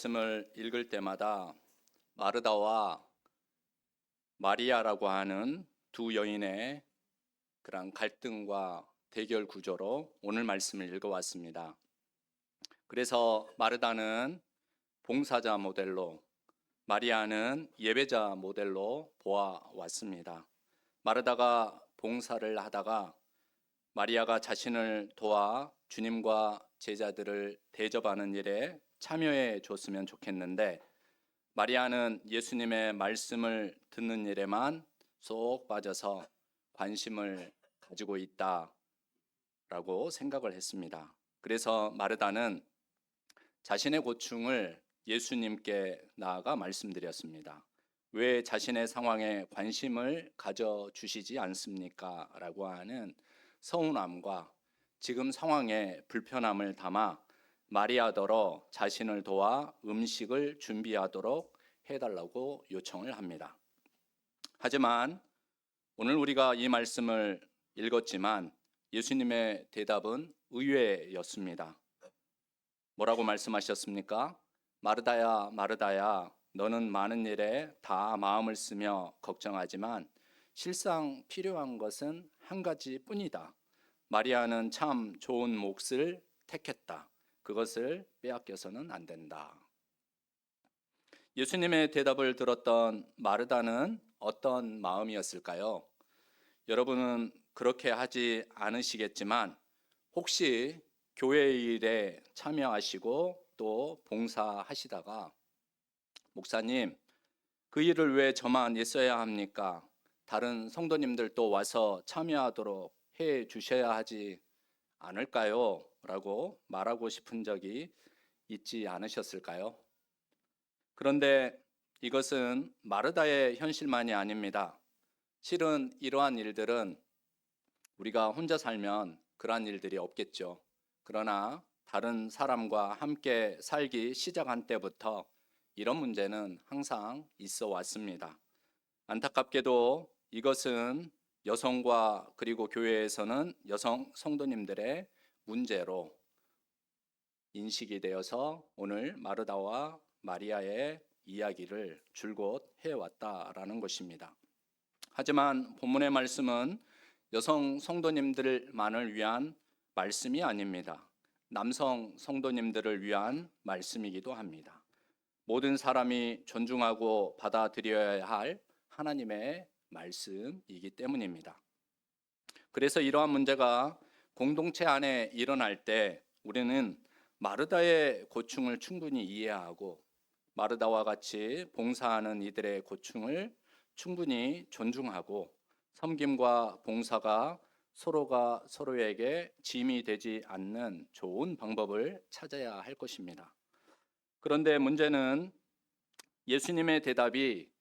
말씀을 읽을 때마다 마르다와 마리아라고 하는 두 여인의 그런 갈등과 대결 구조로 오늘 말씀을 읽어왔습니다. 그래서 마르다는 봉사자 모델로, 마리아는 예배자 모델로 보아왔습니다. 마르다가 봉사를 하다가 마리아가 자신을 도와 주님과 제자들을 대접하는 일에 참여해 줬으면 좋겠는데, 마리아는 예수님의 말씀을 듣는 일에만 쏙 빠져서 관심을 가지고 있다라고 생각을 했습니다. 그래서 마르다는 자신의 고충을 예수님께 나아가 말씀드렸습니다. 왜 자신의 상황에 관심을 가져주시지 않습니까? 라고 하는 서운함과 지금 상황에 불편함을 담아 마리아더러 자신을 도와 음식을 준비하도록 해달라고 요청을 합니다. 하지만 오늘 우리가 이 말씀을 읽었지만 예수님의 대답은 의외였습니다. 뭐라고 말씀하셨습니까? 마르다야, 마르다야, 너는 많은 일에 다 마음을 쓰며 걱정하지만 실상 필요한 것은 한 가지뿐이다. 마리아는 참 좋은 몫을 택했다. 그것을 빼앗겨서는 안 된다. 예수님의 대답을 들었던 마르다는 어떤 마음이었을까요? 여러분은 그렇게 하지 않으시겠지만 혹시 교회 일에 참여하시고 또 봉사하시다가 목사님, 그 일을 왜 저만 있어야 합니까? 다른 성도님들도 와서 참여하도록 해 주셔야 하지 않을까요? 라고 말하고 싶은 적이 있지 않으셨을까요? 그런데 이것은 마르다의 현실만이 아닙니다. 실은 이러한 일들은 우리가 혼자 살면 그러한 일들이 없겠죠. 그러나 다른 사람과 함께 살기 시작한 때부터 이런 문제는 항상 있어 왔습니다. 안타깝게도 이것은 여성과 그리고 교회에서는 여성 성도님들의 문제로 인식이 되어서 오늘 마르다와 마리아의 이야기를 줄곧 해왔다라는 것입니다. 하지만 본문의 말씀은 여성 성도님들만을 위한 말씀이 아닙니다. 남성 성도님들을 위한 말씀이기도 합니다. 모든 사람이 존중하고 받아들여야 할 하나님의 말씀이기 때문입니다. 그래서 이러한 문제가 공동체 안에 일어날 때 우리는 마르다의 고충을 충분히 이해하고 마르다와 같이 봉사하는 이들의 고충을 충분히 존중하고 섬김과 봉사가 서로가 서로에게 짐이 되지 않는 좋은 방법을 찾아야 할 것입니다. 그런데 문제는 예수님의 대답이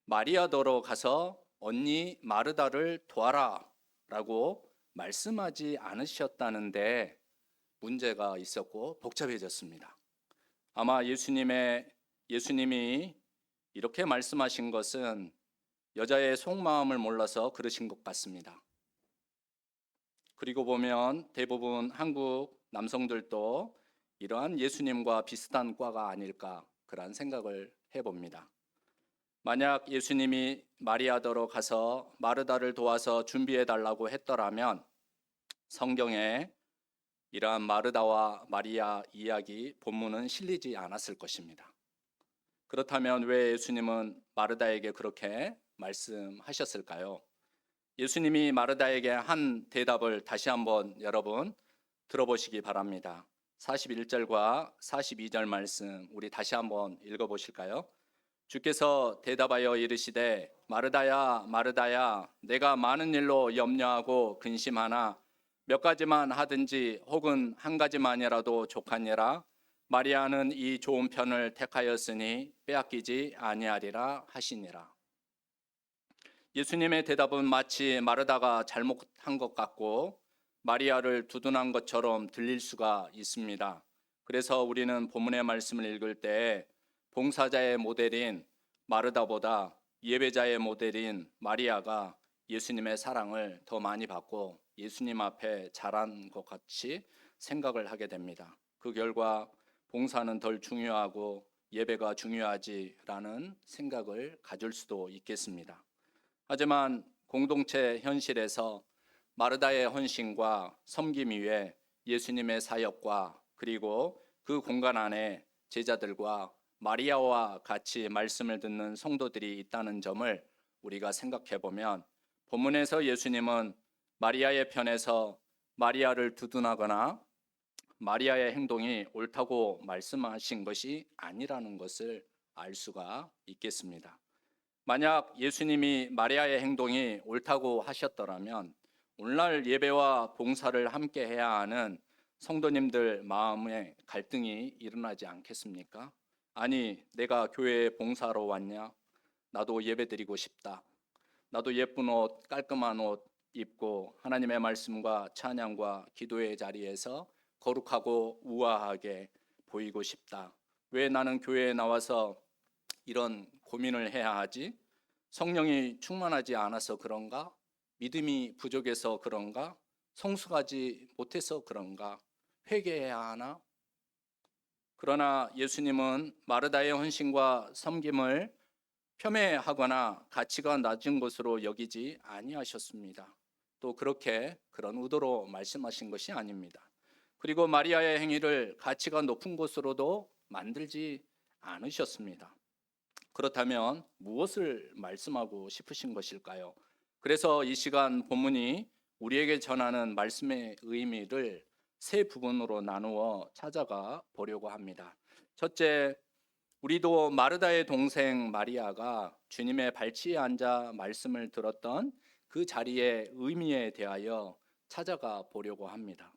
마리아더러 가서 언니 마르다를 도와라 라고 말씀하지 않으셨다는데 문제가 있었고 복잡해졌습니다. 아마 예수님이 이렇게 말씀하신 것은 여자의 속마음을 몰라서 그러신 것 같습니다. 그리고 보면 대부분 한국 남성들도 이러한 예수님과 비슷한 과가 아닐까 그런 생각을 해봅니다. 만약 예수님이 마리아더러 가서 마르다를 도와서 준비해 달라고 했더라면 성경에 이러한 마르다와 마리아 이야기 본문은 실리지 않았을 것입니다. 그렇다면 왜 예수님은 마르다에게 그렇게 말씀하셨을까요? 예수님이 마르다에게 한 대답을 다시 한번 여러분 들어보시기 바랍니다. 41절과 42절 말씀 우리 다시 한번 읽어보실까요? 주께서 대답하여 이르시되 마르다야 마르다야 내가 많은 일로 염려하고 근심하나 몇 가지만 하든지 혹은 한 가지만이라도 족하니라. 마리아는 이 좋은 편을 택하였으니 빼앗기지 아니하리라 하시니라. 예수님의 대답은 마치 마르다가 잘못한 것 같고 마리아를 두둔한 것처럼 들릴 수가 있습니다. 그래서 우리는 본문의 말씀을 읽을 때 봉사자의 모델인 마르다보다 예배자의 모델인 마리아가 예수님의 사랑을 더 많이 받고 예수님 앞에 잘한 것 같이 생각을 하게 됩니다. 그 결과 봉사는 덜 중요하고 예배가 중요하지라는 생각을 가질 수도 있겠습니다. 하지만 공동체 현실에서 마르다의 헌신과 섬김 위에 예수님의 사역과 그리고 그 공간 안에 제자들과 마리아와 같이 말씀을 듣는 성도들이 있다는 점을 우리가 생각해 보면 본문에서 예수님은 마리아의 편에서 마리아를 두둔하거나 마리아의 행동이 옳다고 말씀하신 것이 아니라는 것을 알 수가 있겠습니다. 만약 예수님이 마리아의 행동이 옳다고 하셨더라면 오늘날 예배와 봉사를 함께 해야 하는 성도님들 마음에 갈등이 일어나지 않겠습니까? 아니, 내가 교회에 봉사로 왔냐? 나도 예배 드리고 싶다. 나도 예쁜 옷, 깔끔한 옷 입고 하나님의 말씀과 찬양과 기도의 자리에서 거룩하고 우아하게 보이고 싶다. 왜 나는 교회에 나와서 이런 고민을 해야 하지? 성령이 충만하지 않아서 그런가? 믿음이 부족해서 그런가? 성숙하지 못해서 그런가? 회개해야 하나? 그러나 예수님은 마르다의 헌신과 섬김을 폄훼하거나 가치가 낮은 것으로 여기지 아니하셨습니다. 또 그런 의도로 말씀하신 것이 아닙니다. 그리고 마리아의 행위를 가치가 높은 것으로도 만들지 않으셨습니다. 그렇다면 무엇을 말씀하고 싶으신 것일까요? 그래서 이 시간 본문이 우리에게 전하는 말씀의 의미를 세 부분으로 나누어 찾아가 보려고 합니다. 첫째, 우리도 마르다의 동생 마리아가 주님의 발치에 앉아 말씀을 들었던 그 자리의 의미에 대하여 찾아가 보려고 합니다.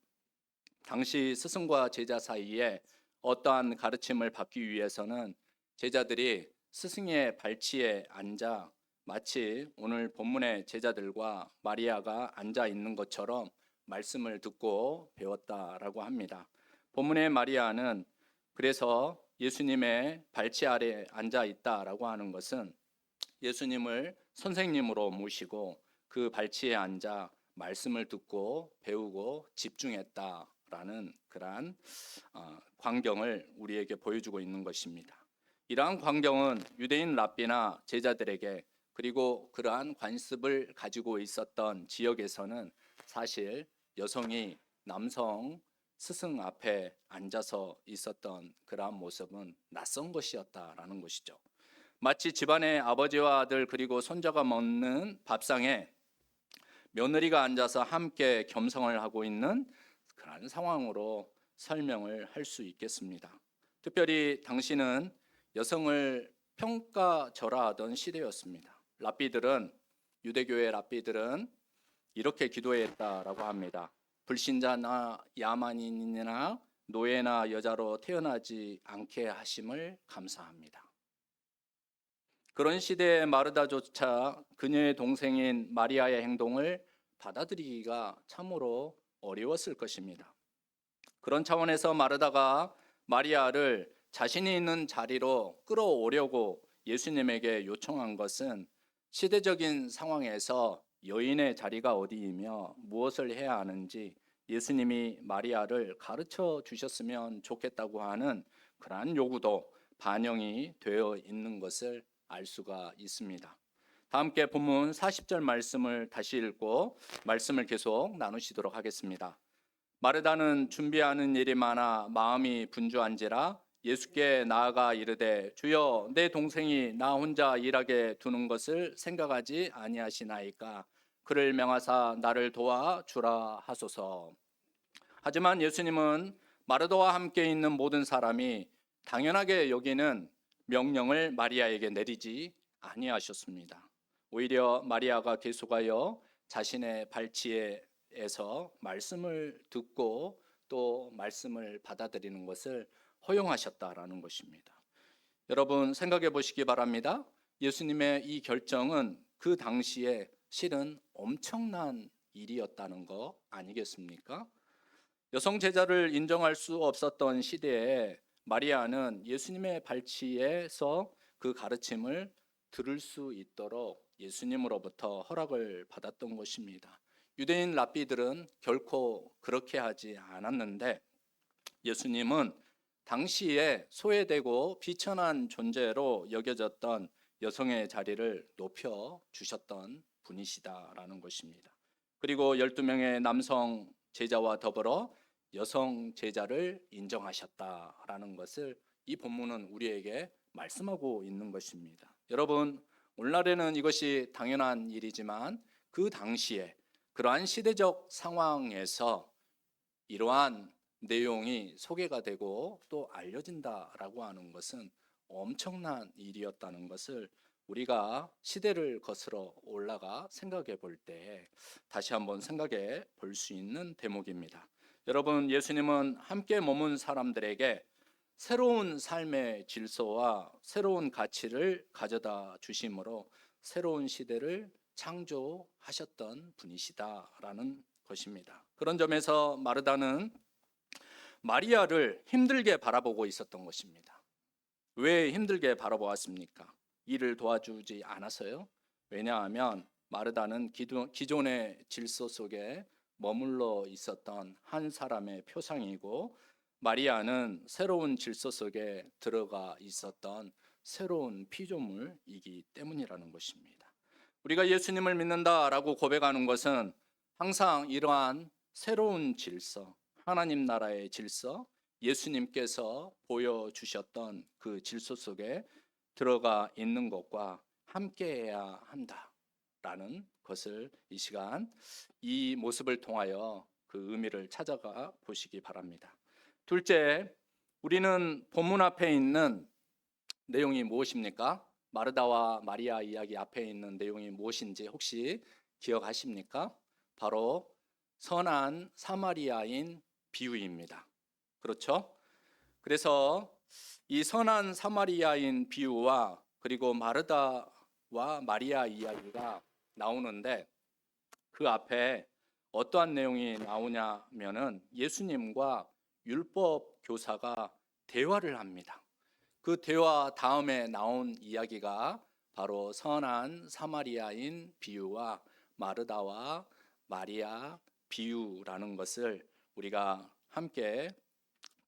당시 스승과 제자 사이에 어떠한 가르침을 받기 위해서는 제자들이 스승의 발치에 앉아 마치 오늘 본문의 제자들과 마리아가 앉아 있는 것처럼 말씀을 듣고 배웠다라고 합니다. 본문의 마리아는 그래서 예수님의 발치 아래 앉아 있다라고 하는 것은 예수님을 선생님으로 모시고 그 발치에 앉아 말씀을 듣고 배우고 집중했다라는 그러한 광경을 우리에게 보여주고 있는 것입니다. 이러한 광경은 유대인 랍비나 제자들에게 그리고 그러한 관습을 가지고 있었던 지역에서는 사실 여성이 남성 스승 앞에 앉아서 있었던 그러한 모습은 낯선 것이었다라는 것이죠. 마치 집안의 아버지와 아들 그리고 손자가 먹는 밥상에 며느리가 앉아서 함께 겸상을 하고 있는 그런 상황으로 설명을 할 수 있겠습니다. 특별히 당시는 여성을 평가절하하던 시대였습니다. 유대교의 랍비들은 이렇게 기도했다라고 합니다. 불신자나 야만인이나 노예나 여자로 태어나지 않게 하심을 감사합니다. 그런 시대의 마르다조차 그녀의 동생인 마리아의 행동을 받아들이기가 참으로 어려웠을 것입니다. 그런 차원에서 마르다가 마리아를 자신이 있는 자리로 끌어오려고 예수님에게 요청한 것은 시대적인 상황에서 여인의 자리가 어디이며 무엇을 해야 하는지 예수님이 마리아를 가르쳐 주셨으면 좋겠다고 하는 그러한 요구도 반영이 되어 있는 것을 알 수가 있습니다. 다 함께 본문 40절 말씀을 다시 읽고 말씀을 계속 나누시도록 하겠습니다. 마르다는 준비하는 일이 많아 마음이 분주한지라 예수께 나아가 이르되 주여 내 동생이 나 혼자 일하게 두는 것을 생각하지 아니하시나이까 그를 명하사 나를 도와 주라 하소서. 하지만 예수님은 마르다와 함께 있는 모든 사람이 당연하게 여기는 명령을 마리아에게 내리지 아니하셨습니다. 오히려 마리아가 계속하여 자신의 발치에서 말씀을 듣고 또 말씀을 받아들이는 것을 허용하셨다라는 것입니다. 여러분 생각해 보시기 바랍니다. 예수님의 이 결정은 그 당시에 실은 엄청난 일이었다는 거 아니겠습니까? 여성 제자를 인정할 수 없었던 시대에 마리아는 예수님의 발치에서 그 가르침을 들을 수 있도록 예수님으로부터 허락을 받았던 것입니다. 유대인 랍비들은 결코 그렇게 하지 않았는데 예수님은 당시에 소외되고 비천한 존재로 여겨졌던 여성의 자리를 높여 주셨던 분이시다라는 것입니다. 그리고 12명의 남성 제자와 더불어 여성 제자를 인정하셨다라는 것을 이 본문은 우리에게 말씀하고 있는 것입니다. 여러분, 오늘날에는 이것이 당연한 일이지만 그 당시에 그러한 시대적 상황에서 이러한 내용이 소개가 되고 또 알려진다라고 하는 것은 엄청난 일이었다는 것을 우리가 시대를 거슬러 올라가 생각해 볼 때 다시 한번 생각해 볼 수 있는 대목입니다. 여러분, 예수님은 함께 머문 사람들에게 새로운 삶의 질서와 새로운 가치를 가져다 주심으로 새로운 시대를 창조하셨던 분이시다라는 것입니다. 그런 점에서 마르다는 마리아를 힘들게 바라보고 있었던 것입니다. 왜 힘들게 바라보았습니까? 일을 도와주지 않아서요? 왜냐하면 마르다는 기존의 질서 속에 머물러 있었던 한 사람의 표상이고, 마리아는 새로운 질서 속에 들어가 있었던 새로운 피조물이기 때문이라는 것입니다. 우리가 예수님을 믿는다라고 고백하는 것은 항상 이러한 새로운 질서, 하나님 나라의 질서, 예수님께서 보여주셨던 그 질서 속에 들어가 있는 것과 함께해야 한다라는 것을 이 시간 이 모습을 통하여 그 의미를 찾아가 보시기 바랍니다. 둘째, 우리는 본문 앞에 있는 내용이 무엇입니까? 마르다와 마리아 이야기 앞에 있는 내용이 무엇인지 혹시 기억하십니까? 바로 선한 사마리아인 비유입니다. 그렇죠? 그래서 이 선한 사마리아인 비유와 그리고 마르다와 마리아 이야기가 나오는데, 그 앞에 어떠한 내용이 나오냐면은 예수님과 율법 교사가 대화를 합니다. 그 대화 다음에 나온 이야기가 바로 선한 사마리아인 비유와 마르다와 마리아 비유라는 것을 우리가 함께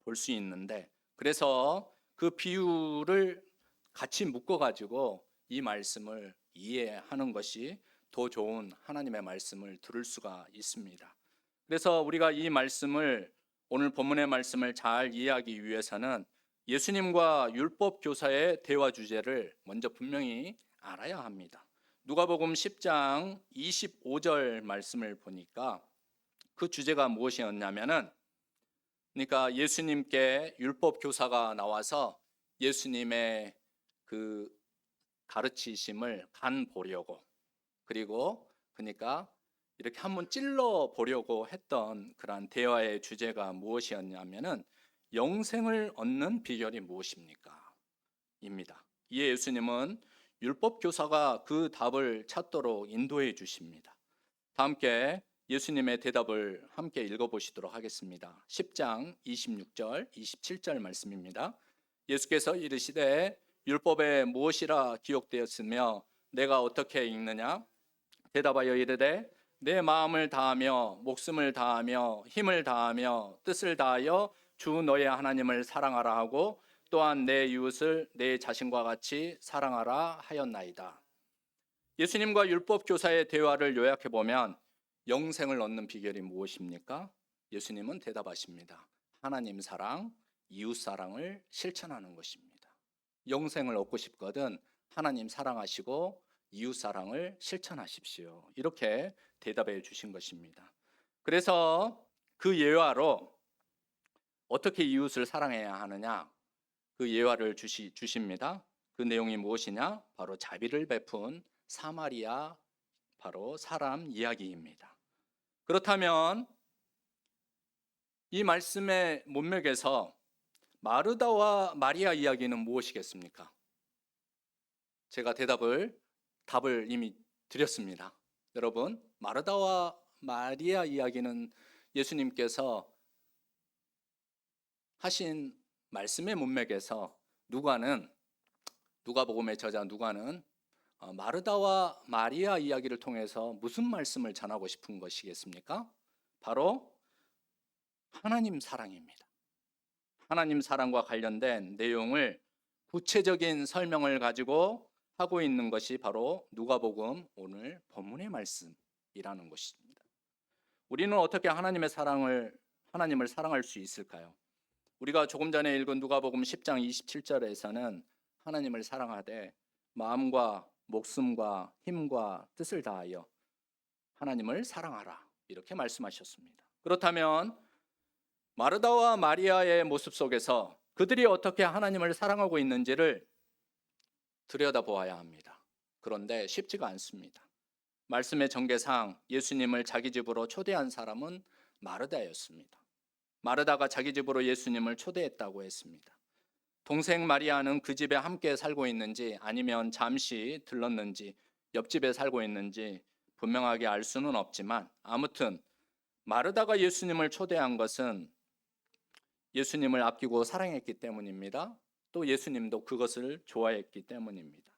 볼 수 있는데, 그래서 그 비유를 같이 묶어 가지고 이 말씀을 이해하는 것이 더 좋은 하나님의 말씀을 들을 수가 있습니다. 그래서 우리가 이 말씀을, 오늘 본문의 말씀을 잘 이해하기 위해서는 예수님과 율법 교사의 대화 주제를 먼저 분명히 알아야 합니다. 누가복음 10장 25절 말씀을 보니까 그 주제가 무엇이었냐면은, 그러니까 예수님께 율법 교사가 나와서 예수님의 그 가르치심을 간 보려고, 그리고 그러니까 이렇게 한번 찔러 보려고 했던 그러한 대화의 주제가 무엇이었냐면은 영생을 얻는 비결이 무엇입니까? 입니다. 이에 예수님은 율법 교사가 그 답을 찾도록 인도해 주십니다. 다 함께 예수님의 대답을 함께 읽어보시도록 하겠습니다. 10장 26절 27절 말씀입니다. 예수께서 이르시되 율법에 무엇이라 기록되었으며 내가 어떻게 읽느냐? 대답하여 이르되 내 마음을 다하며 목숨을 다하며 힘을 다하며 뜻을 다하여 주 너의 하나님을 사랑하라 하고 또한 내 이웃을 내 자신과 같이 사랑하라 하였나이다. 예수님과 율법 교사의 대화를 요약해 보면 영생을 얻는 비결이 무엇입니까? 예수님은 대답하십니다. 하나님 사랑, 이웃 사랑을 실천하는 것입니다. 영생을 얻고 싶거든 하나님 사랑하시고 이웃 사랑을 실천하십시오. 이렇게 대답해 주신 것입니다. 그래서 그 예화로 어떻게 이웃을 사랑해야 하느냐, 그 예화를 주십니다. 그 내용이 무엇이냐? 바로 자비를 베푼 사마리아, 바로 사람 이야기입니다. 그렇다면 이 말씀의 문맥에서 마르다와 마리아 이야기는 무엇이겠습니까? 제가 답을 이미 드렸습니다. 여러분, 마르다와 마리아 이야기는 예수님께서 하신 말씀의 문맥에서 누가복음의 저자 누가는 마르다와 마리아 이야기를 통해서 무슨 말씀을 전하고 싶은 것이겠습니까? 바로 하나님 사랑입니다. 하나님 사랑과 관련된 내용을 구체적인 설명을 가지고 하고 있는 것이 바로 누가복음 오늘 본문의 말씀이라는 것입니다. 우리는 어떻게 하나님을 사랑할 수 있을까요? 우리가 조금 전에 읽은 누가복음 10장 27절에서는 하나님을 사랑하되 마음과 목숨과 힘과 뜻을 다하여 하나님을 사랑하라 이렇게 말씀하셨습니다. 그렇다면 마르다와 마리아의 모습 속에서 그들이 어떻게 하나님을 사랑하고 있는지를 들여다보아야 합니다. 그런데 쉽지가 않습니다. 말씀의 전개상 예수님을 자기 집으로 초대한 사람은 마르다였습니다. 마르다가 자기 집으로 예수님을 초대했다고 했습니다. 동생 마리아는 그 집에 함께 살고 있는지 아니면 잠시 들렀는지 옆집에 살고 있는지 분명하게 알 수는 없지만 아무튼 마르다가 예수님을 초대한 것은 예수님을 아끼고 사랑했기 때문입니다. 또 예수님도 그것을 좋아했기 때문입니다.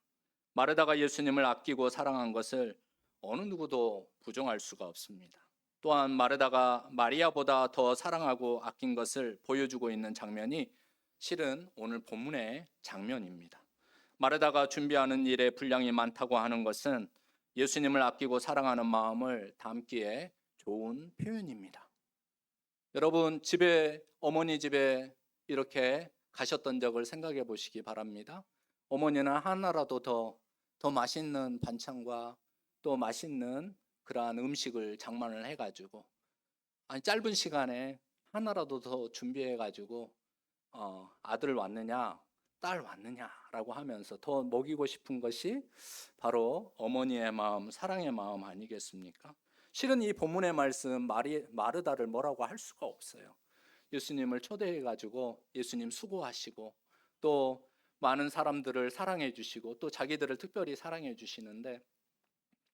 마르다가 예수님을 아끼고 사랑한 것을 어느 누구도 부정할 수가 없습니다. 또한 마르다가 마리아보다 더 사랑하고 아낀 것을 보여주고 있는 장면이 실은 오늘 본문의 장면입니다. 마르다가 준비하는 일에 분량이 많다고 하는 것은 예수님을 아끼고 사랑하는 마음을 담기에 좋은 표현입니다. 여러분 어머니 집에 이렇게 가셨던 적을 생각해 보시기 바랍니다. 어머니는 하나라도 더 맛있는 반찬과 또 맛있는 그러한 음식을 장만을 해가지고 짧은 시간에 하나라도 더 준비해가지고 아들 왔느냐 딸 왔느냐라고 하면서 더 먹이고 싶은 것이 바로 어머니의 마음, 사랑의 마음 아니겠습니까? 실은 이 본문의 말씀 마르다를 뭐라고 할 수가 없어요. 예수님을 초대해가지고 예수님 수고하시고 또 많은 사람들을 사랑해 주시고 또 자기들을 특별히 사랑해 주시는데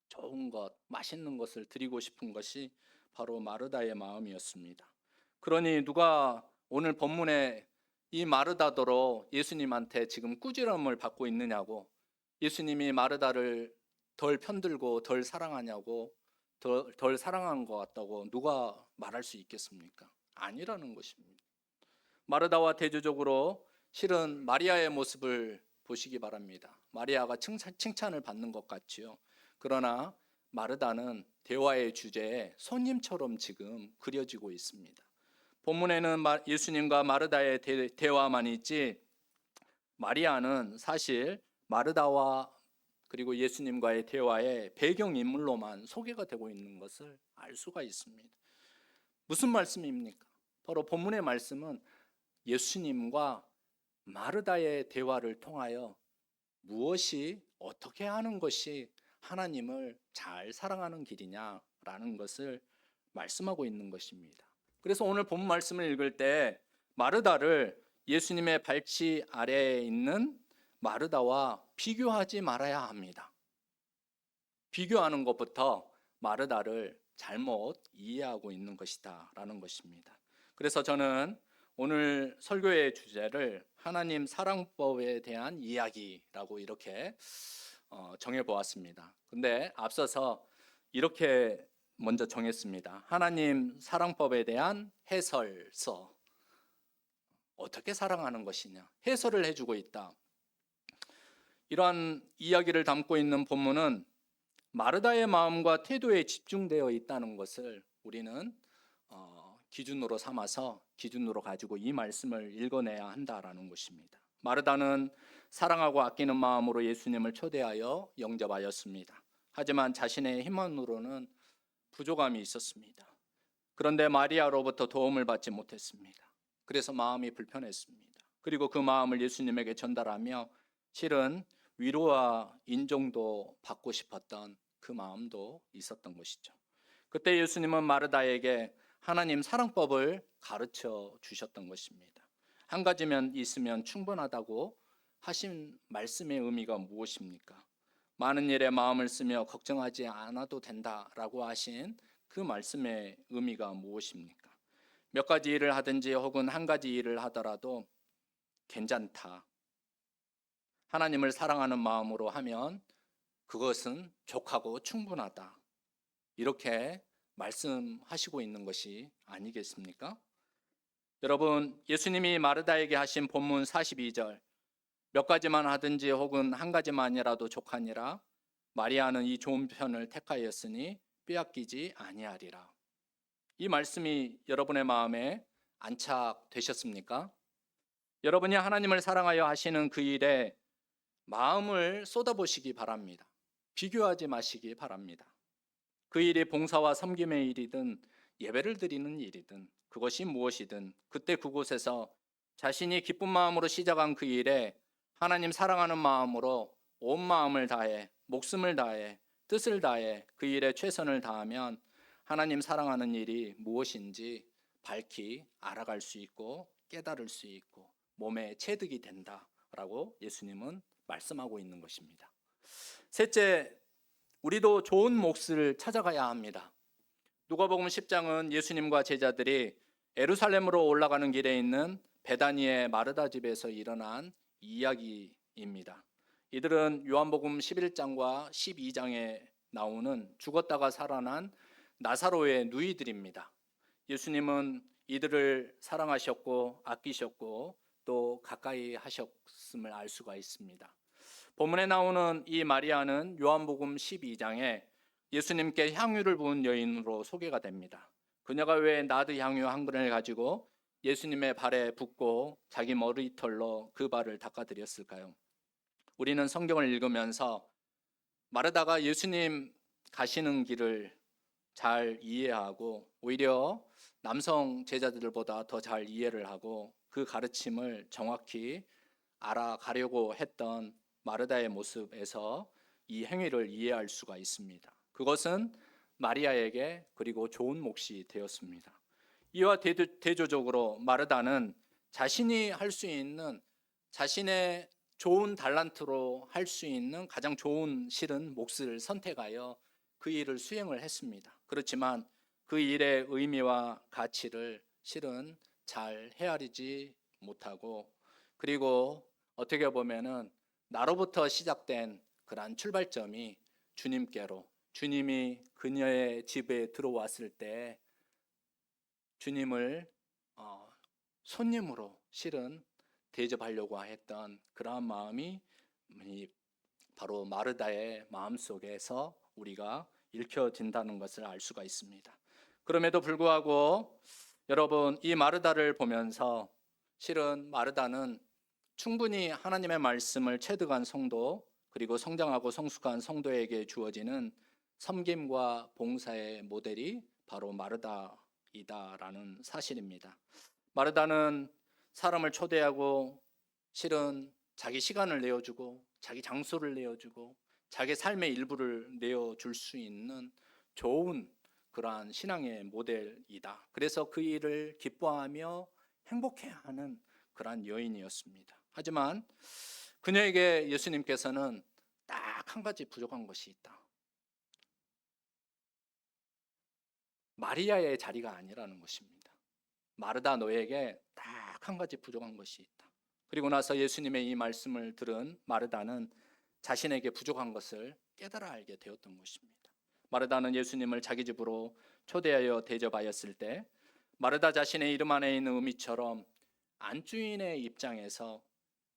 좋은 것, 맛있는 것을 드리고 싶은 것이 바로 마르다의 마음이었습니다. 그러니 누가 오늘 본문에 이 마르다더러 예수님한테 지금 꾸지람을 받고 있느냐고, 예수님이 마르다를 덜 편들고 덜 사랑하냐고, 덜 사랑한 것 같다고 누가 말할 수 있겠습니까? 아니라는 것입니다. 마르다와 대조적으로 실은 마리아의 모습을 보시기 바랍니다. 마리아가 칭찬을 받는 것 같지요. 그러나 마르다는 대화의 주제에 손님처럼 지금 그려지고 있습니다. 본문에는 예수님과 마르다의 대화만 있지 마리아는 사실 마르다와 그리고 예수님과의 대화의 배경인물로만 소개가 되고 있는 것을 알 수가 있습니다. 무슨 말씀입니까? 바로 본문의 말씀은 예수님과 마르다의 대화를 통하여 무엇이 어떻게 하는 것이 하나님을 잘 사랑하는 길이냐라는 것을 말씀하고 있는 것입니다. 그래서 오늘 본 말씀을 읽을 때 마르다를 예수님의 발치 아래에 있는 마르다와 비교하지 말아야 합니다. 비교하는 것부터 마르다를 잘못 이해하고 있는 것이다 라는 것입니다. 그래서 저는 오늘 설교의 주제를 하나님 사랑법에 대한 이야기라고 이렇게 정해보았습니다. 근데 앞서서 이렇게 먼저 정했습니다. 하나님 사랑법에 대한 해설서. 어떻게 사랑하는 것이냐 해설을 해주고 있다. 이러한 이야기를 담고 있는 본문은 마르다의 마음과 태도에 집중되어 있다는 것을 우리는 기준으로 삼아서 기준으로 가지고 이 말씀을 읽어내야 한다라는 것입니다. 마르다는 사랑하고 아끼는 마음으로 예수님을 초대하여 영접하였습니다. 하지만 자신의 힘만으로는 부족함이 있었습니다. 그런데 마리아로부터 도움을 받지 못했습니다. 그래서 마음이 불편했습니다. 그리고 그 마음을 예수님에게 전달하며 실은 위로와 인정도 받고 싶었던 그 마음도 있었던 것이죠. 그때 예수님은 마르다에게 하나님 사랑법을 가르쳐 주셨던 것입니다. 한 가지면 있으면 충분하다고 하신 말씀의 의미가 무엇입니까? 많은 일에 마음을 쓰며 걱정하지 않아도 된다라고 하신 그 말씀의 의미가 무엇입니까? 몇 가지 일을 하든지 혹은 한 가지 일을 하더라도 괜찮다. 하나님을 사랑하는 마음으로 하면 그것은 족하고 충분하다. 이렇게 말씀하시고 있는 것이 아니겠습니까? 여러분, 예수님이 마르다에게 하신 본문 42절, 몇 가지만 하든지 혹은 한 가지만이라도 족하니라. 마리아는 이 좋은 편을 택하였으니 빼앗기지 아니하리라. 이 말씀이 여러분의 마음에 안착되셨습니까? 여러분이 하나님을 사랑하여 하시는 그 일에 마음을 쏟아보시기 바랍니다. 비교하지 마시기 바랍니다. 그 일이 봉사와 섬김의 일이든 예배를 드리는 일이든 그것이 무엇이든 그때 그곳에서 자신이 기쁜 마음으로 시작한 그 일에 하나님 사랑하는 마음으로 온 마음을 다해 목숨을 다해 뜻을 다해 그 일에 최선을 다하면 하나님 사랑하는 일이 무엇인지 밝히 알아갈 수 있고 깨달을 수 있고 몸에 체득이 된다라고 예수님은 말씀하고 있는 것입니다. 셋째, 우리도 좋은 몫을 찾아가야 합니다. 누가복음 10장은 예수님과 제자들이 예루살렘으로 올라가는 길에 있는 베다니의 마르다 집에서 일어난 이야기입니다. 이들은 요한복음 11장과 12장에 나오는 죽었다가 살아난 나사로의 누이들입니다. 예수님은 이들을 사랑하셨고 아끼셨고 또 가까이 하셨음을 알 수가 있습니다. 본문에 나오는 이 마리아는 요한복음 12장에 예수님께 향유를 부은 여인으로 소개가 됩니다. 그녀가 왜 나드 향유 한 그릇을 가지고 예수님의 발에 붓고 자기 머리털로 그 발을 닦아드렸을까요? 우리는 성경을 읽으면서 마르다가 예수님 가시는 길을 잘 이해하고 오히려 남성 제자들보다 더 잘 이해를 하고 그 가르침을 정확히 알아가려고 했던 마르다의 모습에서 이 행위를 이해할 수가 있습니다. 그것은 마리아에게 그리고 좋은 몫이 되었습니다. 이와 대조적으로 마르다는 자신이 할 수 있는 자신의 좋은 달란트로 할 수 있는 가장 좋은 실은 몫을 선택하여 그 일을 수행을 했습니다. 그렇지만 그 일의 의미와 가치를 실은 잘 헤아리지 못하고 그리고 어떻게 보면은 나로부터 시작된 그러한 출발점이 주님께로 주님이 그녀의 집에 들어왔을 때 주님을 손님으로 실은 대접하려고 했던 그러한 마음이 바로 마르다의 마음속에서 우리가 읽혀진다는 것을 알 수가 있습니다. 그럼에도 불구하고 여러분 이 마르다를 보면서 실은 마르다는 충분히 하나님의 말씀을 체득한 성도 그리고 성장하고 성숙한 성도에게 주어지는 섬김과 봉사의 모델이 바로 마르다이다라는 사실입니다. 마르다는 사람을 초대하고 실은 자기 시간을 내어주고 자기 장소를 내어주고 자기 삶의 일부를 내어줄 수 있는 좋은 그러한 신앙의 모델이다. 그래서 그 일을 기뻐하며 행복해하는 그러한 여인이었습니다. 하지만 그녀에게 예수님께서는 딱 한 가지 부족한 것이 있다. 마리아의 자리가 아니라는 것입니다. 마르다 너에게 딱 한 가지 부족한 것이 있다. 그리고 나서 예수님의 이 말씀을 들은 마르다는 자신에게 부족한 것을 깨달아 알게 되었던 것입니다. 마르다는 예수님을 자기 집으로 초대하여 대접하였을 때 마르다 자신의 이름 안에 있는 의미처럼 안주인의 입장에서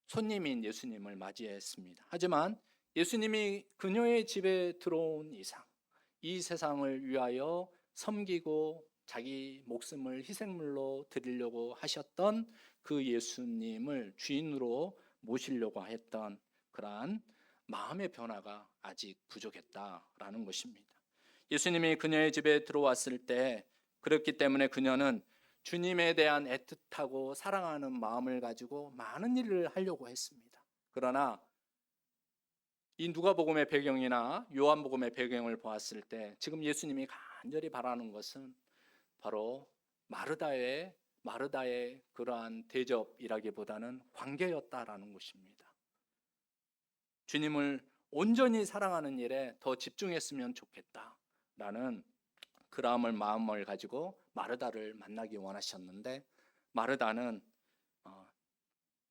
손님인 예수님을 맞이했습니다. 하지만 예수님이 그녀의 집에 들어온 이상 이 세상을 위하여 섬기고 자기 목숨을 희생물로 드리려고 하셨던 그 예수님을 주인으로 모시려고 했던 그러한 마음의 변화가 아직 부족했다라는 것입니다. 예수님이 그녀의 집에 들어왔을 때 그렇기 때문에 그녀는 주님에 대한 애틋하고 사랑하는 마음을 가지고 많은 일을 하려고 했습니다. 그러나 이 누가복음의 배경이나 요한복음의 배경을 보았을 때 지금 예수님이 간절히 바라는 것은 바로 마르다의 그러한 대접이라기보다는 관계였다라는 것입니다. 주님을 온전히 사랑하는 일에 더 집중했으면 좋겠다라는 그러한 마음을 가지고 마르다를 만나기 원하셨는데 마르다는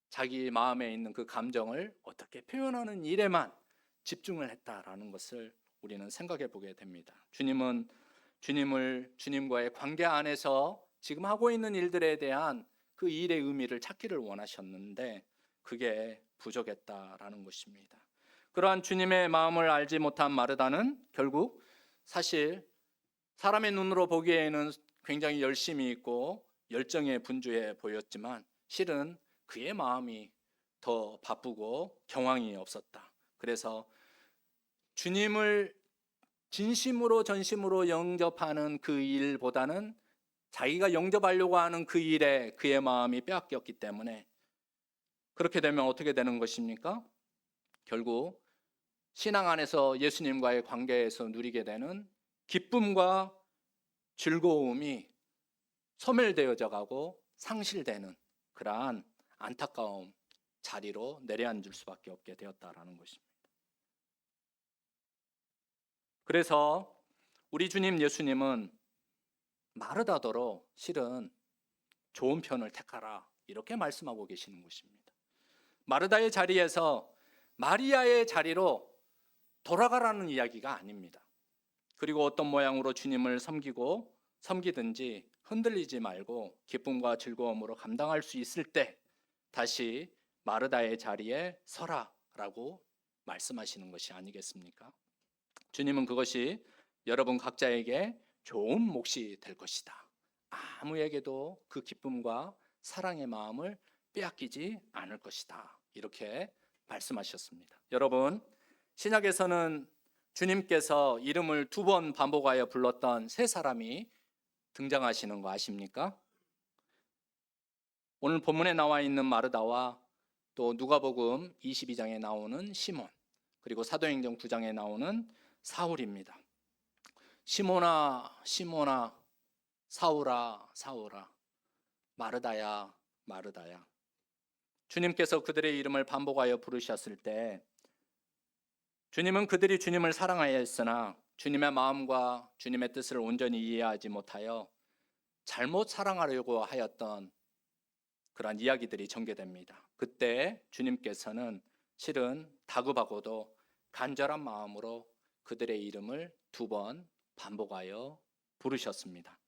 자기 마음에 있는 그 감정을 어떻게 표현하는 일에만 집중을 했다라는 것을 우리는 생각해 보게 됩니다. 주님은 주님과의 관계 안에서 지금 하고 있는 일들에 대한 그 일의 의미를 찾기를 원하셨는데 그게 부족했다라는 것입니다. 그러한 주님의 마음을 알지 못한 마르다는 결국 사실 사람의 눈으로 보기에는 굉장히 열심히 있고 열정에 분주해 보였지만 실은 그의 마음이 더 바쁘고 경황이 없었다. 그래서 주님을 진심으로 전심으로 영접하는 그 일보다는 자기가 영접하려고 하는 그 일에 그의 마음이 빼앗겼기 때문에 그렇게 되면 어떻게 되는 것입니까? 결국 신앙 안에서 예수님과의 관계에서 누리게 되는 기쁨과 즐거움이 소멸되어져 가고 상실되는 그러한 안타까움 자리로 내려앉을 수밖에 없게 되었다라는 것입니다. 그래서 우리 주님 예수님은 마르다더러 실은 좋은 편을 택하라 이렇게 말씀하고 계시는 것입니다. 마르다의 자리에서 마리아의 자리로 돌아가라는 이야기가 아닙니다. 그리고 어떤 모양으로 주님을 섬기든지 흔들리지 말고 기쁨과 즐거움으로 감당할 수 있을 때 다시 마르다의 자리에 서라라고 말씀하시는 것이 아니겠습니까? 주님은 그것이 여러분 각자에게 좋은 몫이 될 것이다. 아무에게도 그 기쁨과 사랑의 마음을 빼앗기지 않을 것이다. 이렇게 말씀하셨습니다. 여러분, 신약에서는 주님께서 이름을 2번 반복하여 불렀던 세 사람이 등장하시는 거 아십니까? 오늘 본문에 나와 있는 마르다와 또 누가복음 22장에 나오는 시몬, 그리고 사도행전 9장에 나오는 사울입니다. 시몬아, 시몬아, 사울아, 사울아, 마르다야, 마르다야. 주님께서 그들의 이름을 반복하여 부르셨을 때 주님은 그들이 주님을 사랑하였으나 주님의 마음과 주님의 뜻을 온전히 이해하지 못하여 잘못 사랑하려고 하였던 그러한 이야기들이 전개됩니다. 그때 주님께서는 실은 다급하고도 간절한 마음으로 그들의 이름을 2번 반복하여 부르셨습니다.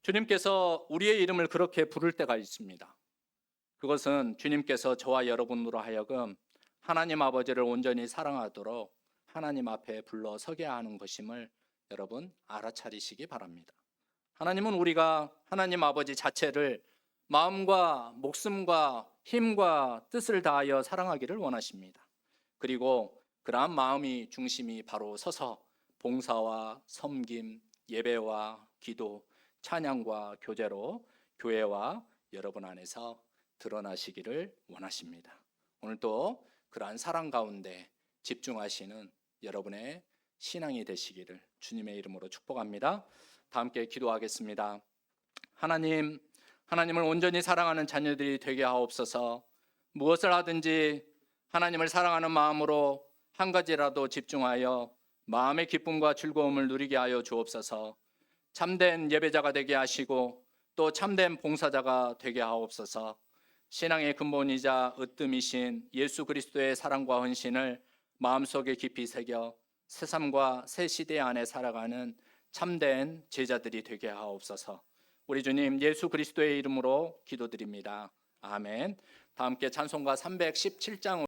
주님께서 우리의 이름을 그렇게 부를 때가 있습니다. 그것은 주님께서 저와 여러분으로 하여금 하나님 아버지를 온전히 사랑하도록 하나님 앞에 불러 서게 하는 것임을 여러분 알아차리시기 바랍니다. 하나님은 우리가 하나님 아버지 자체를 마음과 목숨과 힘과 뜻을 다하여 사랑하기를 원하십니다. 그리고 그러한 마음이 중심이 바로 서서 봉사와 섬김, 예배와 기도, 찬양과 교제로 교회와 여러분 안에서 드러나시기를 원하십니다. 오늘도 그러한 사랑 가운데 집중하시는 여러분의 신앙이 되시기를 주님의 이름으로 축복합니다. 다 함께 기도하겠습니다. 하나님을 온전히 사랑하는 자녀들이 되게 하옵소서. 무엇을 하든지 하나님을 사랑하는 마음으로 한 가지라도 집중하여 마음의 기쁨과 즐거움을 누리게 하여 주옵소서. 참된 예배자가 되게 하시고 또 참된 봉사자가 되게 하옵소서. 신앙의 근본이자 으뜸이신 예수 그리스도의 사랑과 헌신을 마음속에 깊이 새겨 새삼과 새 시대 안에 살아가는 참된 제자들이 되게 하옵소서. 우리 주님 예수 그리스도의 이름으로 기도드립니다. 아멘. 다 함께 찬송가 317장